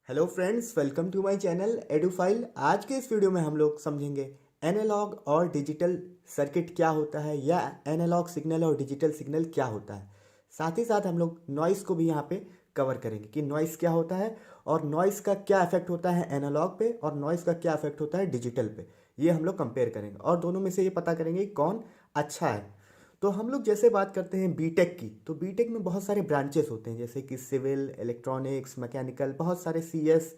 Hello friends, welcome to my channel Edufile. आज के इस वीडियो में हम लोग समझेंगे एनालॉग और डिजिटल सर्किट क्या होता है या एनालॉग सिग्नल और डिजिटल सिग्नल क्या होता है। साथ ही साथ हम लोग नॉइस को भी यहाँ पे कवर करेंगे कि नॉइस क्या होता है और नॉइस का क्या इफेक्ट होता है एनालॉग पे और नॉइस का क्या इफेक्ट होता है डिजिटल पे। ये हम लोग कंपेयर करेंगे और दोनों में से ये पता करेंगे कि कौन अच्छा है। तो हम लोग जैसे बात करते हैं बीटेक की, तो बीटेक में बहुत सारे ब्रांचेस होते हैं जैसे कि सिविल, इलेक्ट्रॉनिक्स, मैकेनिकल, बहुत सारे सीएस।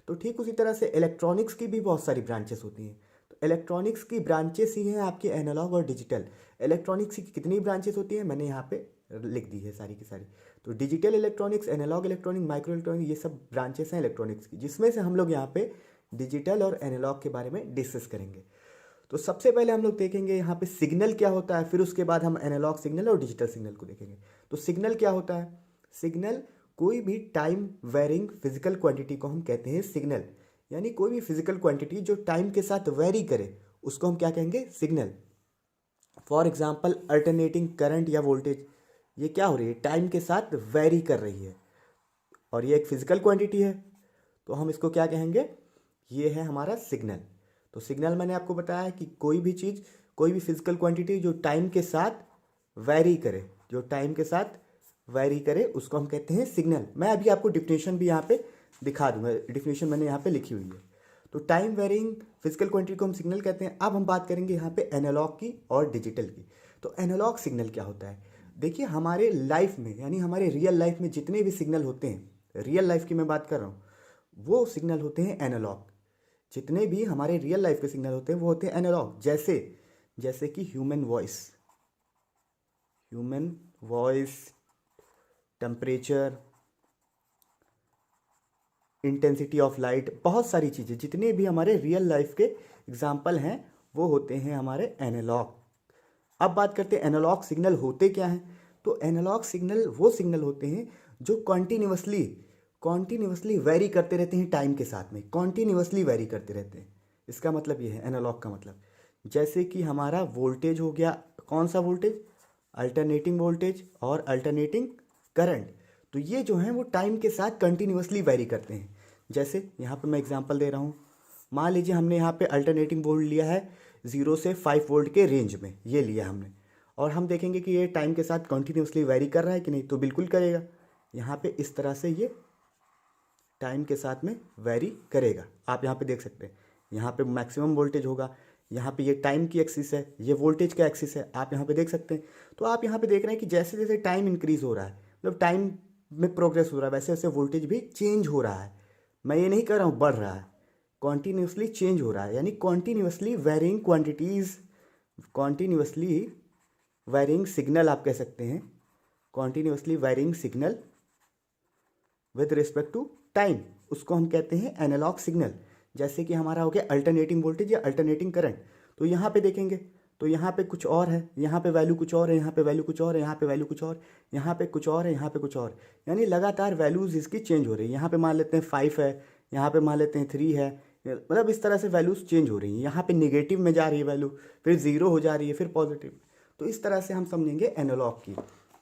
तो ठीक उसी तरह से इलेक्ट्रॉनिक्स की भी बहुत सारी ब्रांचेस होती हैं। तो इलेक्ट्रॉनिक्स की ब्रांचेस ही हैं आपके एनालॉग और डिजिटल। इलेक्ट्रॉनिक्स की कितनी ब्रांचेस होती हैं मैंने यहाँ पे लिख दी है सारी की सारी। तो digital electronics, analogue electronic, micro electronic, ये सब ब्रांचेस हैं इलेक्ट्रॉनिक्स की, जिसमें से हम लोग यहाँ पे डिजिटल और एनालॉग के बारे में डिस्कस करेंगे। तो सबसे पहले हम लोग देखेंगे यहाँ पे सिग्नल क्या होता है, फिर उसके बाद हम एनालॉग सिग्नल और डिजिटल सिग्नल को देखेंगे। तो सिग्नल क्या होता है? सिग्नल कोई भी टाइम वेरिंग फिजिकल क्वांटिटी को हम कहते हैं सिग्नल। यानी कोई भी फिजिकल क्वांटिटी जो टाइम के साथ वेरी करे उसको हम क्या कहेंगे? Signal. For example alternating current या वोल्टेज, ये क्या हो रही है? टाइम के साथ वेरी कर रही है और ये एक फिजिकल क्वांटिटी है, तो हम इसको क्या कहेंगे? ये है हमारा सिग्नल। तो सिग्नल मैंने आपको बताया कि कोई भी चीज़, कोई भी फिजिकल क्वांटिटी जो टाइम के साथ वैरी करे, जो टाइम के साथ वैरी करे उसको हम कहते हैं सिग्नल। मैं अभी आपको डिफिनेशन भी यहाँ पे दिखा दूंगा, डिफिनेशन मैंने यहाँ पे लिखी हुई है। तो टाइम वेरिंग फिजिकल क्वांटिटी को हम सिग्नल कहते हैं। अब हम बात करेंगे यहाँ पे एनालॉग की और डिजिटल की। तो एनालॉग सिग्नल क्या होता है? देखिए, हमारे लाइफ में यानी हमारे रियल लाइफ में जितने भी सिग्नल होते हैं, रियल लाइफ की मैं बात कर रहा हूँ, वो सिग्नल होते हैं एनालॉग। जितने भी हमारे रियल लाइफ के सिग्नल होते हैं वो होते हैं एनालॉग। जैसे जैसे कि human voice, temperature, intensity of light, बहुत सारी चीज़ें जितने भी हमारे रियल लाइफ के एग्जाम्पल हैं वो होते हैं हमारे एनालॉग। अब बात करते हैं एनालॉग सिग्नल होते क्या हैं। तो एनालॉग सिग्नल वो सिग्नल होते हैं जो कॉन्टिन्यूसली कॉन्टिन्यूसली वैरी करते रहते हैं टाइम के साथ में, कॉन्टिन्यूसली वैरी करते रहते हैं। इसका मतलब ये है एनालॉग का मतलब। जैसे कि हमारा वोल्टेज हो गया, कौन सा वोल्टेज? अल्टरनेटिंग वोल्टेज और अल्टरनेटिंग करंट। तो ये जो हैं वो टाइम के साथ कंटिन्यूसली वैरी करते हैं। जैसे यहाँ पे मैं एग्जांपल दे रहा हूँ। मान लीजिए हमने यहाँ पे अल्टरनेटिंग वोल्ट लिया है 0 से 5 वोल्ट के रेंज में, ये लिया हमने, और हम देखेंगे कि ये टाइम के साथ कंटिन्यूसली वैरी कर रहा है कि नहीं। तो बिल्कुल करेगा। यहाँ पे इस तरह से ये टाइम के साथ में वैरी करेगा। आप यहाँ पे देख सकते हैं, यहाँ पे मैक्सिमम वोल्टेज होगा, यहाँ पे ये टाइम की एक्सिस है, ये वोल्टेज का एक्सिस है, आप यहाँ पे देख सकते हैं। तो आप यहाँ पे देख रहे हैं कि जैसे जैसे टाइम इंक्रीज हो रहा है, मतलब टाइम में प्रोग्रेस हो रहा है, वैसे वैसे वोल्टेज भी चेंज हो रहा है। मैं ये नहीं कह रहा हूँ बढ़ रहा है, कॉन्टीन्यूसली चेंज हो रहा है। यानी continuously varying quantities, continuously varying signal आप कह सकते हैं, continuously varying signal with respect to time, उसको हम कहते हैं एनालॉग सिग्नल। जैसे कि हमारा हो गया अल्टरनेटिंग वोल्टेज या अल्टरनेटिंग करंट। तो यहाँ पे देखेंगे तो यहाँ पे कुछ और है, यहाँ पे वैल्यू कुछ और है, यहाँ पे वैल्यू कुछ और है, यहाँ पे वैल्यू कुछ और, यहाँ पे कुछ और है, यहाँ पे कुछ और। यानी लगातार वैल्यूज़ इसकी चेंज हो रही है। यहाँ पे मान लेते हैं 5 है, यहाँ पे मान लेते हैं 3 है, मतलब इस तरह से वैल्यूज़ चेंज हो रही हैं। यहाँ पे निगेटिव में जा रही है वैल्यू, फिर ज़ीरो हो जा रही है, फिर पॉजिटिव। तो इस तरह से हम समझेंगे एनालॉग की।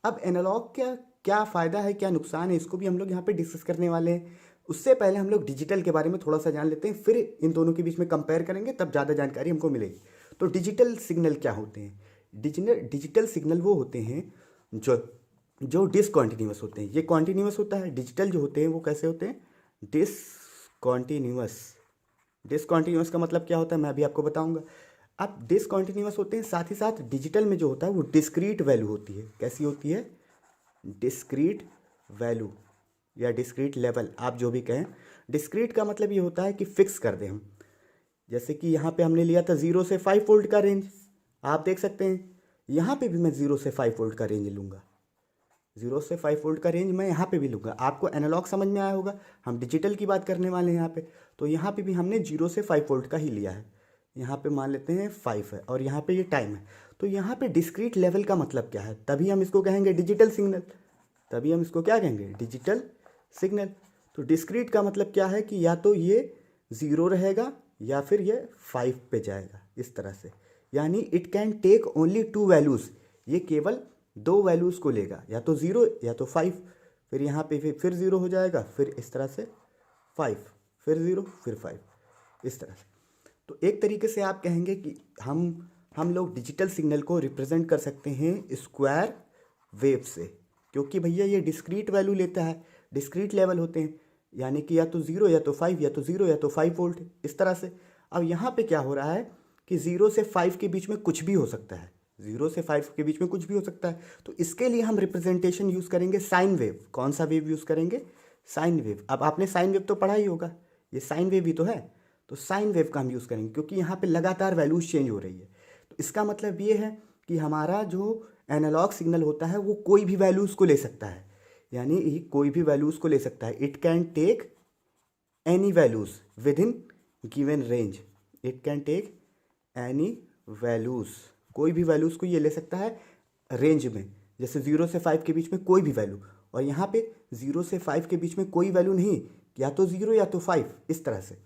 अब एनालॉग क्या क्या फ़ायदा है, क्या नुकसान है, इसको भी हम लोग यहाँ पे डिस्कस करने वाले हैं। उससे पहले हम लोग डिजिटल के बारे में थोड़ा सा जान लेते हैं, फिर इन दोनों के बीच में कंपेयर करेंगे, तब ज़्यादा जानकारी हमको मिलेगी। तो डिजिटल सिग्नल क्या होते हैं? डिजिटल सिग्नल वो होते हैं जो जो डिसकॉन्टिन्यूस होते हैं। ये कॉन्टिन्यूस होता है। डिजिटल जो होते हैं वो कैसे होते हैं? डिसकॉन्टिन्यूस। डिसकॉन्टिन्यूस का मतलब क्या होता है मैं अभी आपको बताऊंगा। अब डिसकॉन्टिन्यूस होते हैं, साथ ही साथ डिजिटल में जो होता है वो डिस्क्रीट वैल्यू होती है। कैसी होती है? डिस्क्रीट वैल्यू या डिस्क्रीट लेवल, आप जो भी कहें। डिस्क्रीट का मतलब ये होता है कि फिक्स कर दें हम। जैसे कि यहाँ पे हमने लिया था 0 से 5 वोल्ट का रेंज, आप देख सकते हैं यहाँ पे भी मैं 0 से 5 वोल्ट का रेंज लूँगा। 0 से 5 वोल्ट का रेंज मैं यहाँ पे भी लूँगा। आपको एनालॉग समझ में आया होगा, हम डिजिटल की बात करने वाले हैं यहाँ पे। तो यहाँ पे भी हमने 0 से 5 वोल्ट का ही लिया है। यहाँ पे मान लेते हैं 5 है और यहाँ पे ये टाइम है। तो यहाँ पे डिस्क्रीट लेवल का मतलब क्या है? तभी हम इसको कहेंगे डिजिटल सिग्नल। तभी हम इसको क्या कहेंगे? Digital signal. तो डिस्क्रीट का मतलब क्या है कि या तो ये 0 रहेगा या फिर ये 5 पे जाएगा, इस तरह से। यानी it can take only 2 values, ये केवल 2 वैल्यूज़ को लेगा, या तो 0 या तो 5। फिर यहाँ पे फिर 0 हो जाएगा, फिर इस तरह से 5, फिर 0, फिर 5, इस तरह से। तो एक तरीके से आप कहेंगे कि हम लोग डिजिटल सिग्नल को रिप्रेजेंट कर सकते हैं स्क्वायर वेव से, क्योंकि भैया ये डिस्क्रीट वैल्यू लेता है, डिस्क्रीट लेवल होते हैं, यानी कि या तो 0 या तो 5, या तो 0 या तो 5 वोल्ट, इस तरह से। अब यहाँ पे क्या हो रहा है कि 0 से 5 के बीच में कुछ भी हो सकता है, 0 से 5 के बीच में कुछ भी हो सकता है। तो इसके लिए हम रिप्रेजेंटेशन यूज़ करेंगे साइन वेव। कौन सा वेव यूज़ करेंगे? Sine wave. अब आपने साइन वेव तो पढ़ा ही होगा, ये साइन वेव ही तो है, तो साइन वेव का हम यूज़ करेंगे, क्योंकि यहाँ पे लगातार वैल्यूज चेंज हो रही है। तो इसका मतलब ये है कि हमारा जो एनालॉग सिग्नल होता है वो कोई भी वैल्यूज़ को ले सकता है, यानी कोई भी वैल्यूज़ को ले सकता है। It can take any values within given range. It can take any values, कोई भी वैल्यूज़ को ये ले सकता है रेंज में, जैसे 0 से 5 के बीच में कोई भी वैल्यू, और यहाँ पे 0 से 5 के बीच में कोई वैल्यू नहीं, या तो 0 या तो 5, इस तरह से।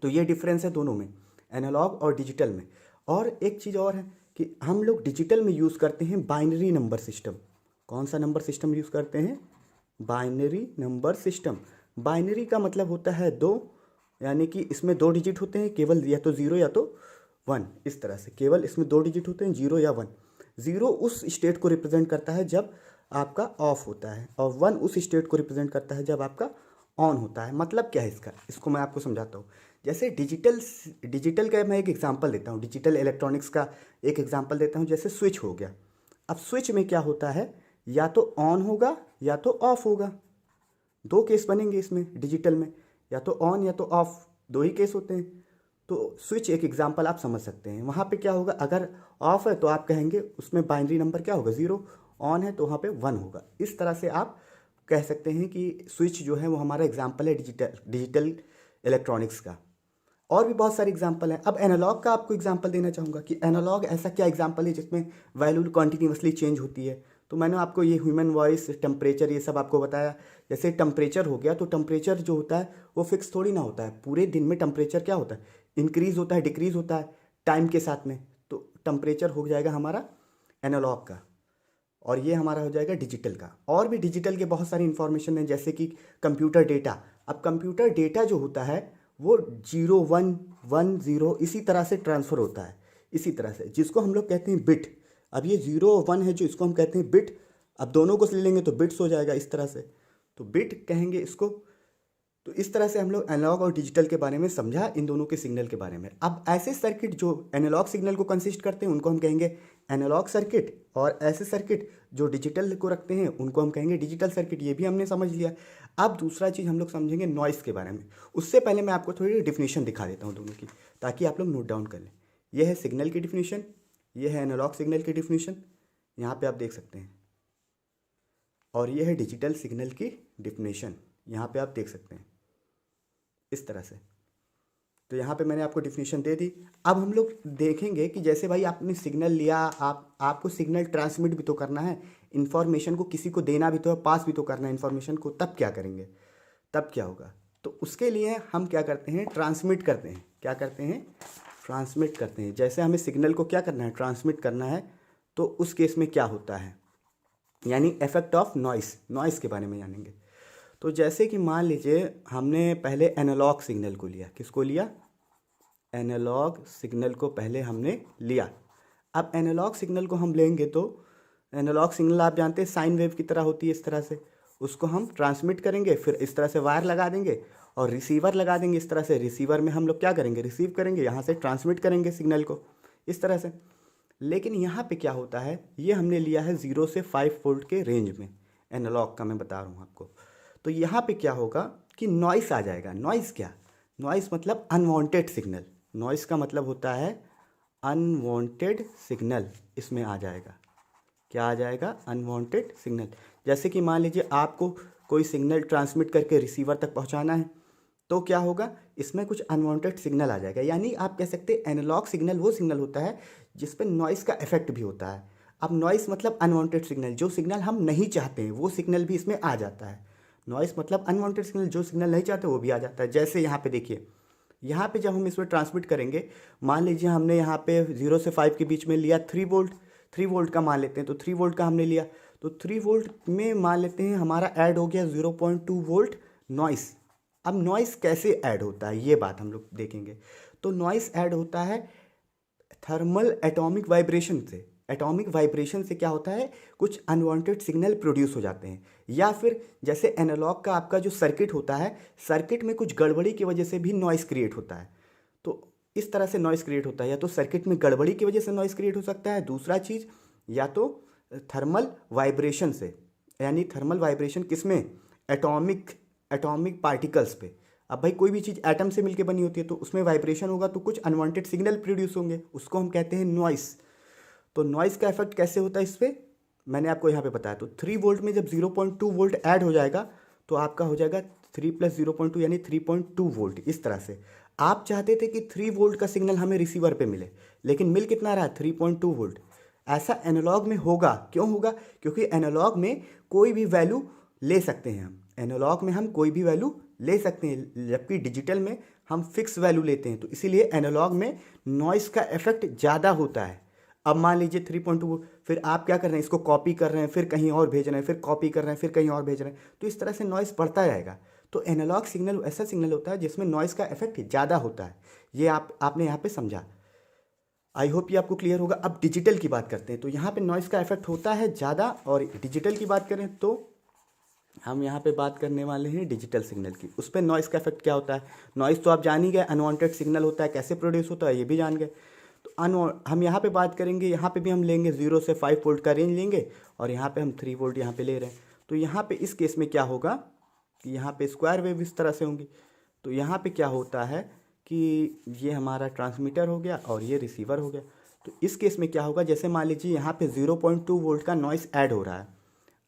तो ये डिफरेंस है दोनों में, एनालॉग और डिजिटल में। और एक चीज़ और है कि हम लोग डिजिटल में यूज़ करते हैं बाइनरी नंबर सिस्टम। कौन सा नंबर सिस्टम यूज़ करते हैं? Binary number system. बाइनरी का मतलब होता है 2, यानी कि इसमें 2 डिजिट होते हैं केवल, या तो 0 या तो 1, इस तरह से। केवल इसमें 2 डिजिट होते हैं, 0 या 1। 0 उस स्टेट को रिप्रेजेंट करता है जब आपका ऑफ होता है, और 1 उस स्टेट को रिप्रेजेंट करता है जब आपका ऑन होता है। मतलब क्या है इसका, इसको मैं आपको समझाता हूँ। जैसे डिजिटल का मैं एक एग्जांपल देता हूँ, डिजिटल इलेक्ट्रॉनिक्स का एक एग्जांपल देता हूँ। जैसे स्विच हो गया, अब स्विच में क्या होता है, या तो ऑन होगा या तो ऑफ होगा। 2 केस बनेंगे इसमें डिजिटल में, या तो ऑन या तो ऑफ, 2 ही केस होते हैं। तो स्विच एक एग्जांपल आप समझ सकते हैं। वहाँ पे क्या होगा, अगर ऑफ है तो आप कहेंगे उसमें बाइनरी नंबर क्या होगा, 0, ऑन है तो वहाँ पे 1 होगा। इस तरह से आप कह सकते हैं कि स्विच जो है वो हमारा एग्जांपल है डिजिटल इलेक्ट्रॉनिक्स का। और भी बहुत सारे एग्जांपल हैं। अब एनालॉग का आपको एग्जांपल देना चाहूँगा कि एनालॉग ऐसा क्या एग्जांपल है जिसमें वैल्यू कंटिन्यूअसली चेंज होती है। तो मैंने आपको ये ह्यूमन वॉइस, टेम्परेचर, ये सब आपको बताया। जैसे टेम्परेचर हो गया, तो टेम्परेचर जो होता है वो फिक्स थोड़ी ना होता है। पूरे दिन में टेम्परेचर क्या होता है, इंक्रीज़ होता है, डिक्रीज़ होता है टाइम के साथ में। तो टेम्परेचर हो जाएगा हमारा एनालॉग का, और ये हमारा हो जाएगा डिजिटल का। और भी डिजिटल के बहुत सारी इन्फॉर्मेशन है, जैसे कि कंप्यूटर डेटा। अब कंप्यूटर डेटा जो होता है वो 0 1 1 0 इसी तरह से ट्रांसफ़र होता है, इसी तरह से, जिसको हम लोग कहते हैं बिट। अब ये 0 और 1 है जो इसको हम कहते हैं बिट। अब दोनों को ले लेंगे तो बिट्स हो जाएगा, इस तरह से, तो बिट कहेंगे इसको। तो इस तरह से हम लोग एनालॉग और डिजिटल के बारे में समझा, इन दोनों के सिग्नल के बारे में। अब ऐसे सर्किट जो एनालॉग सिग्नल को कंसिस्ट करते हैं उनको हम कहेंगे एनालॉग सर्किट, और ऐसे सर्किट जो डिजिटल को रखते हैं उनको हम कहेंगे डिजिटल सर्किट। ये भी हमने समझ लिया। अब दूसरा चीज़ हम लोग समझेंगे नॉइस के बारे में। उससे पहले मैं आपको थोड़ी डिफिनीशन दिखा देता हूँ दोनों की, ताकि आप लोग नोट डाउन कर लें। यह है सिग्नल की डिफिनीशन, ये है एनालॉग सिग्नल की डिफिनीशन, यहाँ पे आप देख सकते हैं। और ये है डिजिटल सिग्नल की डिफिनीशन, यहाँ पे आप देख सकते हैं, इस तरह से। तो यहाँ पे मैंने आपको डिफिनीशन दे दी। अब हम लोग देखेंगे कि जैसे भाई आपने सिग्नल लिया, आपको सिग्नल ट्रांसमिट भी तो करना है, इन्फॉर्मेशन को किसी को देना भी तो है, पास भी तो करना है इन्फॉर्मेशन को, तब क्या करेंगे, तब क्या होगा। तो उसके लिए हम क्या करते हैं, ट्रांसमिट करते हैं। क्या करते हैं, ट्रांसमिट करते हैं। जैसे हमें सिग्नल को क्या करना है, ट्रांसमिट करना है, तो उस केस में क्या होता है, यानी इफेक्ट ऑफ नॉइस, नॉइस के बारे में जानेंगे। तो जैसे कि मान लीजिए हमने पहले एनालॉग सिग्नल को लिया, किसको लिया, एनालॉग सिग्नल को पहले हमने लिया। अब एनालॉग सिग्नल को हम लेंगे तो एनालॉग सिग्नल आप जानते हैं साइन वेव की तरह होती है, इस तरह से। उसको हम ट्रांसमिट करेंगे, फिर इस तरह से वायर लगा देंगे और रिसीवर लगा देंगे, इस तरह से। रिसीवर में हम लोग क्या करेंगे, रिसीव करेंगे, यहाँ से ट्रांसमिट करेंगे सिग्नल को, इस तरह से। लेकिन यहाँ पे क्या होता है, ये हमने लिया है 0 से 5 वोल्ट के रेंज में, एनालॉग का मैं बता रहा हूँ आपको। तो यहाँ पे क्या होगा कि नॉइस आ जाएगा। नॉइस क्या, नॉइस मतलब अनवांटेड सिग्नल। नॉइस का मतलब होता है अनवांटेड सिग्नल, इसमें आ जाएगा। क्या आ जाएगा, अनवांटेड सिग्नल। जैसे कि मान लीजिए आपको कोई सिग्नल ट्रांसमिट करके रिसीवर तक पहुंचाना है, तो क्या होगा, इसमें कुछ अनवांटेड सिग्नल आ जाएगा। यानी आप कह सकते हैं एनालॉग सिग्नल वो सिग्नल होता है जिस पर नॉइस का इफेक्ट भी होता है। अब नॉइस मतलब अनवांटेड सिग्नल, जो सिग्नल हम नहीं चाहते हैं वो सिग्नल भी इसमें आ जाता है। नॉइस मतलब अनवांटेड सिग्नल, जो सिग्नल नहीं चाहते वो भी आ जाता है। जैसे यहाँ पे देखिए, यहाँ पे जब हम इसमें ट्रांसमिट करेंगे, मान लीजिए हमने यहाँ पे 0 से 5 के बीच में लिया 3 वोल्ट, 3 वोल्ट का मान लेते हैं, तो 3 वोल्ट का हमने लिया, तो 3 वोल्ट में मान लेते हैं हमारा ऐड हो गया 0.2 वोल्ट नॉइस। अब नॉइस कैसे ऐड होता है ये बात हम लोग देखेंगे। तो नॉइस ऐड होता है थर्मल एटॉमिक वाइब्रेशन से। एटॉमिक वाइब्रेशन से क्या होता है, कुछ अनवांटेड सिग्नल प्रोड्यूस हो जाते हैं, या फिर जैसे एनालॉग का आपका जो सर्किट होता है, सर्किट में कुछ गड़बड़ी की वजह से भी नॉइस क्रिएट होता है। तो इस तरह से नॉइस क्रिएट होता है, या तो सर्किट में गड़बड़ी की वजह से नॉइस क्रिएट हो सकता है, दूसरा चीज़ या तो थर्मल वाइब्रेशन से। यानी थर्मल वाइब्रेशन किस में, एटॉमिक पार्टिकल्स पे। अब भाई कोई भी चीज़ एटम से मिलकर बनी होती है तो उसमें वाइब्रेशन होगा तो कुछ अनवांटेड सिग्नल प्रोड्यूस होंगे, उसको हम कहते हैं नॉइस। तो नॉइस का इफेक्ट कैसे होता है इस पर, मैंने आपको यहाँ पे बताया। तो 3 वोल्ट में जब 0.2 वोल्ट ऐड हो जाएगा तो आपका हो जाएगा 3 + 0.2 यानी 3.2 वोल्ट। इस तरह से आप चाहते थे कि 3 वोल्ट का सिग्नल हमें रिसीवर पे मिले, लेकिन मिल कितना रहा है, 3.2 वोल्ट। ऐसा एनालॉग में होगा, क्यों होगा, क्योंकि एनालॉग में कोई भी वैल्यू ले सकते हैं हम। एनालॉग में हम कोई भी वैल्यू ले सकते हैं, जबकि डिजिटल में हम फिक्स वैल्यू लेते हैं। तो इसीलिए एनालॉग में नॉइस का इफेक्ट ज़्यादा होता है। अब मान लीजिए 3.2, फिर आप क्या कर रहे हैं, इसको कॉपी कर रहे हैं, फिर कहीं और भेज रहे हैं, फिर कॉपी कर रहे हैं, फिर कहीं और भेज रहे हैं, तो इस तरह से नॉइस बढ़ता जाएगा। तो एनालॉग सिग्नल ऐसा सिग्नल होता है जिसमें नॉइस का इफेक्ट ज़्यादा होता है। ये आपने यहाँ पे समझा। आई होप ये आपको क्लियर होगा। अब डिजिटल की बात करते हैं। तो यहाँ पे नॉइस का इफेक्ट होता है ज़्यादा, और डिजिटल की बात करें तो हम यहाँ पे बात करने वाले हैं डिजिटल सिग्नल की। उस पर नॉइस का इफेक्ट क्या होता है। नॉइस तो आप जान ही गए, अनवांटेड सिग्नल होता है, कैसे प्रोड्यूस होता है ये भी जान गए। तो हम यहाँ पे बात करेंगे, यहाँ पे भी हम लेंगे 0 से 5 वोल्ट का रेंज लेंगे, और यहाँ पे हम 3 वोल्ट यहाँ पे ले रहे हैं। तो यहाँ पे इस केस में क्या होगा कि यहाँ पे स्क्वायर वेव इस तरह से होंगी। तो यहाँ पे क्या होता है कि ये हमारा ट्रांसमीटर हो गया और ये रिसीवर हो गया। तो इस केस में क्या होगा, जैसे मान लीजिए यहाँ पे 0.2 वोल्ट का नॉइस ऐड हो रहा है।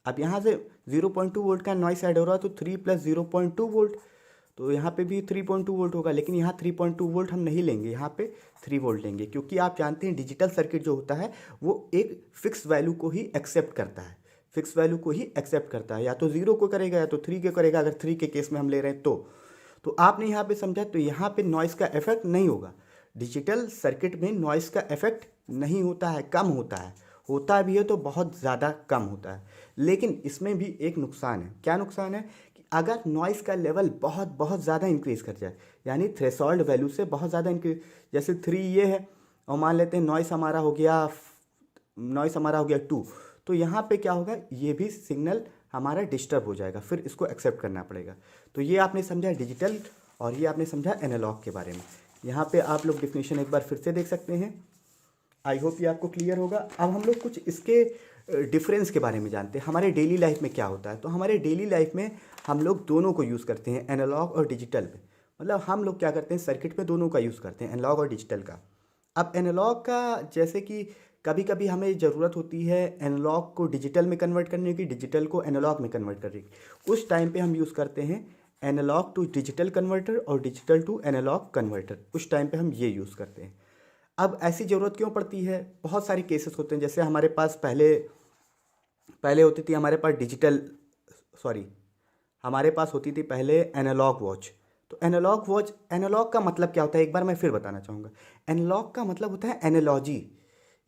अब यहाँ से 0.2 वोल्ट का नॉइस ऐड हो रहा है तो 3 + 0.2 वोल्ट, तो यहाँ पे भी 3.2 वोल्ट होगा। लेकिन यहाँ 3.2 वोल्ट हम नहीं लेंगे, यहाँ पे 3 वोल्ट लेंगे, क्योंकि आप जानते हैं डिजिटल सर्किट जो होता है वो एक फिक्स वैल्यू को ही एक्सेप्ट करता है। फिक्स वैल्यू को ही एक्सेप्ट करता है, या तो 0 को करेगा या तो 3 के करेगा। अगर 3 के केस में हम ले रहे हैं तो आपने यहाँ पे समझा। तो यहाँ पे नॉइस का इफेक्ट नहीं होगा। डिजिटल सर्किट में नॉइस का इफेक्ट नहीं होता है, कम होता है। होता भी है तो बहुत ज़्यादा कम होता है। लेकिन इसमें भी एक नुकसान है। क्या नुकसान है कि अगर नॉइस का लेवल बहुत बहुत ज़्यादा इंक्रीज़ कर जाए, यानी थ्रेशोल्ड वैल्यू से बहुत ज़्यादा इंक्रीज, जैसे 3 ये है और मान लेते हैं नॉइस हमारा हो गया 2, तो यहाँ पे क्या होगा, ये भी सिग्नल हमारा डिस्टर्ब हो जाएगा, फिर इसको एक्सेप्ट करना पड़ेगा। तो ये आपने समझा डिजिटल, और ये आपने समझा एनालॉग के बारे में। यहाँ पे आप लोग डेफिनेशन एक बार फिर से देख सकते हैं। आई होप ये आपको क्लियर होगा। अब हम लोग कुछ इसके डिफरेंस के बारे में जानते हैं, हमारे डेली लाइफ में क्या होता है। तो हमारे डेली लाइफ में हम लोग दोनों को यूज़ करते हैं, एनालॉग और डिजिटल में। मतलब हम लोग क्या करते हैं, सर्किट में दोनों का यूज़ करते हैं, एनालॉग और डिजिटल का। अब एनालॉग का जैसे कि कभी कभी हमें ज़रूरत होती है एनालॉग को डिजिटल में कन्वर्ट करने की, डिजिटल को एनालॉग में कन्वर्ट करने की। उस टाइम पे हम यूज़ करते हैं एनालॉग टू डिजिटल कन्वर्टर और डिजिटल टू एनालॉग कन्वर्टर। उस टाइम पे हम ये यूज़ करते हैं। अब ऐसी ज़रूरत क्यों पड़ती है, बहुत सारे केसेस होते हैं। जैसे हमारे पास पहले होती थी हमारे पास हमारे पास होती थी पहले एनालॉग वॉच। तो एनालॉग का मतलब क्या होता है, एक बार मैं फिर बताना चाहूँगा। एनालॉग का मतलब होता है एनालॉजी,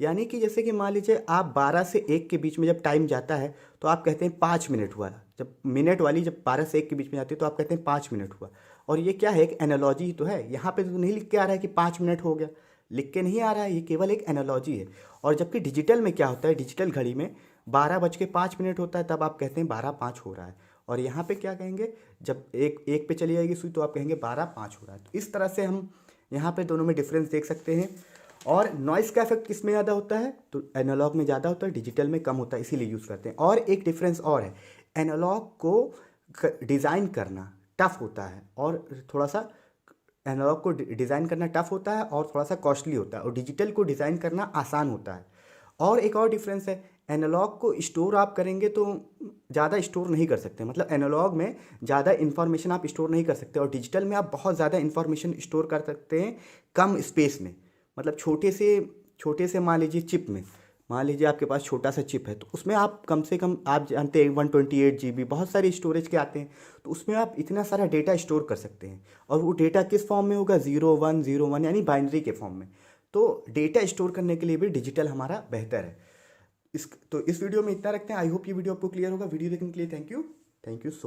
यानी कि जैसे कि मान लीजिए आप 12 से 1 के बीच में जब टाइम जाता है तो आप कहते हैं 5 मिनट हुआ। जब मिनट वाली जब 12 से 1 के बीच में जाती है तो आप कहते हैं 5 मिनट हुआ। और ये क्या है, एक एनालॉजी तो है। यहाँ पे तो नहीं लिख के आ रहा है कि 5 मिनट हो गया, लिख के नहीं आ रहा है, ये केवल एक एनालॉजी है। और जबकि डिजिटल में क्या होता है, डिजिटल घड़ी में 12:05 होता है, तब आप कहते हैं 12:05 हो रहा है। और यहाँ पे क्या कहेंगे, जब एक पे चली जाएगी सुई तो आप कहेंगे 12:05 हो रहा है। तो इस तरह से हम यहाँ पे दोनों में डिफरेंस देख सकते हैं। और नॉइस का इफेक्ट किस में ज़्यादा होता है, तो एनालॉग में ज़्यादा होता है, डिजिटल में कम होता है, इसीलिए यूज़ करते हैं। और एक डिफरेंस और है, एनालॉग को डिज़ाइन करना टफ होता है, और थोड़ा सा एनालॉग को डिज़ाइन करना टफ होता है और थोड़ा सा कॉस्टली होता है, और डिजिटल को डिज़ाइन करना आसान होता है। और एक और डिफरेंस है, एनालॉग को स्टोर आप करेंगे तो ज़्यादा स्टोर नहीं कर सकते, मतलब एनालॉग में ज़्यादा इन्फॉर्मेशन आप स्टोर नहीं कर सकते, और डिजिटल में आप बहुत ज़्यादा इन्फॉर्मेशन स्टोर कर सकते हैं कम स्पेस में। मतलब छोटे से मान लीजिए चिप में, मान लीजिए आपके पास छोटा सा चिप है, तो उसमें आप कम से कम, आप जानते हैं 128 GB बहुत सारे स्टोरेज के आते हैं, तो उसमें आप इतना सारा डेटा स्टोर कर सकते हैं। और वो डेटा किस फॉर्म में होगा, 0101 यानी बाइनरी के फॉर्म में। तो डेटा स्टोर करने के लिए भी डिजिटल हमारा बेहतर है। इस वीडियो में इतना रखते हैं। आई होप ये वीडियो आपको क्लियर होगा। वीडियो देखने के लिए थैंक यू सो